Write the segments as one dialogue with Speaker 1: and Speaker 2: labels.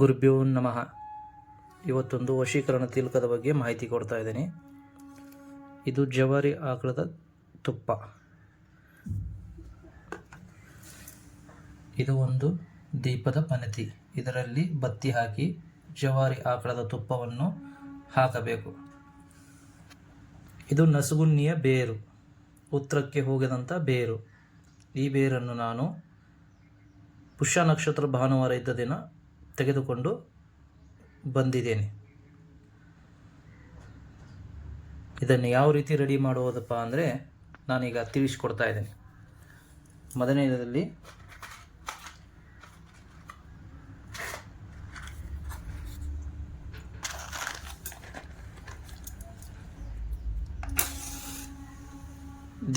Speaker 1: ಗುರುಭ್ಯೋ ನಮಃ. ಇವತ್ತೊಂದು ವಶೀಕರಣ ತಿಲಕದ ಬಗ್ಗೆ ಮಾಹಿತಿ ಕೊಡ್ತಾ ಇದ್ದೀನಿ. ಇದು ಜವಾರಿ ಆಕಳದ ತುಪ್ಪ. ಇದು ಒಂದು ದೀಪದ ಪನತಿ. ಇದರಲ್ಲಿ ಬತ್ತಿ ಹಾಕಿ ಜವಾರಿ ಆಕಳದ ತುಪ್ಪವನ್ನು ಹಾಕಬೇಕು. ಇದು ನಸುಗುನ್ನಿಯ ಬೇರು, ಉತ್ತರಕ್ಕೆ ಹೋಗದಂಥ ಬೇರು. ಈ ಬೇರನ್ನು ನಾನು ಪುಷ್ಯ ನಕ್ಷತ್ರ ಭಾನುವಾರ ಇದ್ದ ದಿನ ತೆಗೆದುಕೊಂಡು ಬಂದಿದ್ದೇನೆ. ಇದನ್ನು ಯಾವ ರೀತಿ ರೆಡಿ ಮಾಡುವುದಪ್ಪ ಅಂದರೆ ನಾನೀಗ ತಿಳಿಸ್ಕೊಡ್ತಾ ಇದ್ದೇನೆ. ಮೊದಲನೇದಲ್ಲಿ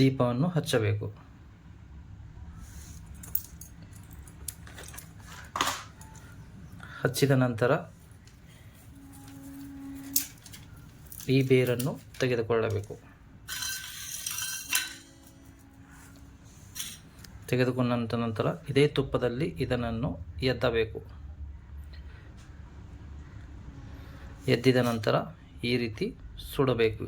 Speaker 1: ದೀಪವನ್ನು ಹಚ್ಚಬೇಕು. ಹಚ್ಚಿದ ನಂತರ ಈ ಬೇರನ್ನು ತೆಗೆದುಕೊಳ್ಳಬೇಕು. ತೆಗೆದುಕೊಂಡ ನಂತರ ಇದೇ ತುಪ್ಪದಲ್ಲಿ ಇದನ್ನು ಎದ್ದಬೇಕು. ಎದ್ದಿದ ನಂತರ ಈ ರೀತಿ ಸುಡಬೇಕು.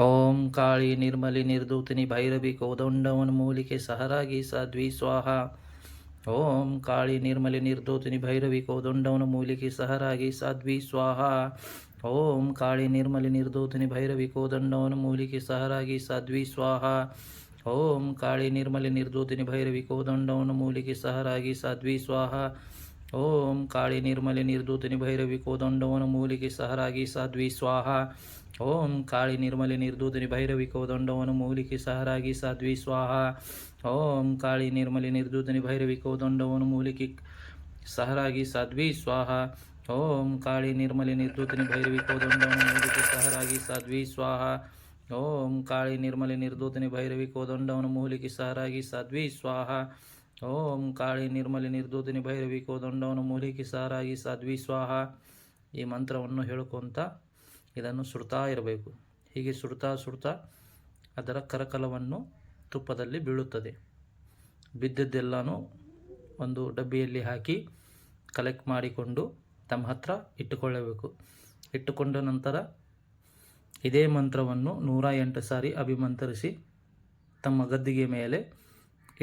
Speaker 1: ಓಂ ಕಾಳಿ ನಿರ್ಮಲಿ ನಿರ್ಧೂತಿನಿ ಭೈರವಿ ಕೋದಂಡವನ್ಮೂಲಿಕೆ ಸಹರಾಗಿ ಸಾಧ್ವಿ ಸ್ವಾಹ. ಓಂ ಕಾಳಿ ನಿರ್ಮಲಿ ನಿರ್ಧೂತಿನಿ ಭೈರವಿ ಕೋದಂಡವನ್ಮೂಲಿಕೆ ಸಹರಾಗಿ ಸಾಧ್ವಿ ಸ್ವಾಹ. ಓಂ ಕಾಳಿ ನಿರ್ಮಲಿ ನಿರ್ಧೂತಿನಿ ಭೈರವಿ ಕೋದಂಡವನ್ಮೂಲಿಕೆ ಸಹರಾಗಿ ಸಾಧ್ವಿ ಸ್ವಾಹ. ಓಂ ಕಾಳಿ ನಿರ್ಮಲಿ ನಿರ್ಧೂತಿನಿ ಭೈರವಿ ಕೋದಂಡವನ್ಮೂಲಿಕೆ ಸಹರಾಗಿ ಸಾಧ್ವಿ ಸ್ವಾಹ. ಓಂ ಕಾಳಿ ನಿರ್ಮಲಿ ನಿರ್ಧೂತಿನಿ ಭೈರವಿ ಕೋದಂಡವನ್ಮೂಲಿಕೆ ಸಹರಾಗಿ ಸಾಧ್ವಿ ಸ್ವಾಹ. ಓಂ ಕಾಳಿ ನಿರ್ಮಲಿ ನಿರ್ಧೂತಿನಿ ಭೈರವಿ ಕೋದಂಡವನ್ಮೂಲಿಕೆ ಸಹರಾಗಿ ಸಾಧ್ವಿ ಸ್ವಾಹ. ಓಂ ಕಾಳಿ ನಿರ್ಮಲಿ ನಿರ್ಧೂತಿನಿ ಭೈರವಿ ಕೋದಂಡವನ್ಮೂಲಿಕೆ ಸಹರಾಗಿ ಸಾಧ್ವಿ ಸ್ವಾಹ. ಓಂ ಕಾಳಿ ನಿರ್ಮಲಿ ನಿರ್ಧೂತಿನಿ ಭೈರವಿ ಕೋದಂಡವನ್ಮೂಲಿಕೆ ಸಹರಾಗಿ ಸಾಧ್ವಿ ಸ್ವಾಹ. ಓಂ ಕಾಳಿ ನಿರ್ಮಲಿ ನಿರ್ಧೂತಿನಿ ಭೈರವಿ ಕೋದಂಡವನ್ಮೂಲಿಕೆ ಸಹರಾಗಿ ಸಾಧ್ವಿ ಸ್ವಾಹ. ಓಂ ಕಾಳಿ ನಿರ್ಮಲಿ ನಿರ್ಧೂತಿನಿ ಭೈರವಿ ಕೋದಂಡವನ್ಮೂಲಿಕೆ ಸಹರಾಗಿ ಸಾಧ್ವಿ ಸ್ವಾಹ. ಈ ಮಂತ್ರವನ್ನು ಹೇಳ್ಕೊತ ಇದನ್ನು ಸುಡ್ತಾ ಇರಬೇಕು. ಹೀಗೆ ಸುಡ್ತಾ ಅದರ ಕರಕಲವನ್ನು ತುಪ್ಪದಲ್ಲಿ ಬೀಳುತ್ತದೆ. ಬಿದ್ದದ್ದೆಲ್ಲನೂ ಒಂದು ಡಬ್ಬಿಯಲ್ಲಿ ಹಾಕಿ ಕಲೆಕ್ಟ್ ಮಾಡಿಕೊಂಡು ತಮ್ಮ ಹತ್ರ ಇಟ್ಟುಕೊಳ್ಳಬೇಕು. ಇಟ್ಟುಕೊಂಡ ನಂತರ ಇದೇ ಮಂತ್ರವನ್ನು 108 ಸಾರಿ ಅಭಿಮಂತ್ರಿಸಿ ತಮ್ಮ ಗದ್ದಿಗೆ ಮೇಲೆ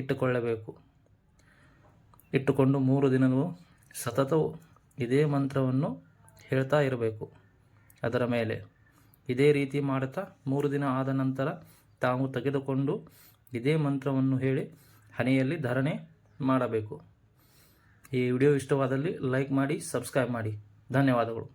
Speaker 1: ಇಟ್ಟುಕೊಳ್ಳಬೇಕು. ಇಟ್ಟುಕೊಂಡು 3 ದಿನವೂ ಸತತವು ಇದೇ ಮಂತ್ರವನ್ನು ಹೇಳ್ತಾ ಇರಬೇಕು. ಅದರ ಮೇಲೆ ಇದೇ ರೀತಿ ಮಾಡುತ್ತಾ 3 ದಿನ ಆದ ನಂತರ ತಾವು ತೆಗೆದುಕೊಂಡು ಇದೇ ಮಂತ್ರವನ್ನು ಹೇಳಿ ಹಣೆಯಲ್ಲಿ ಧಾರಣೆ ಮಾಡಬೇಕು. ಈ ವಿಡಿಯೋ ಇಷ್ಟವಾದಲ್ಲಿ ಲೈಕ್ ಮಾಡಿ, ಸಬ್ಸ್ಕ್ರೈಬ್ ಮಾಡಿ. ಧನ್ಯವಾದಗಳು.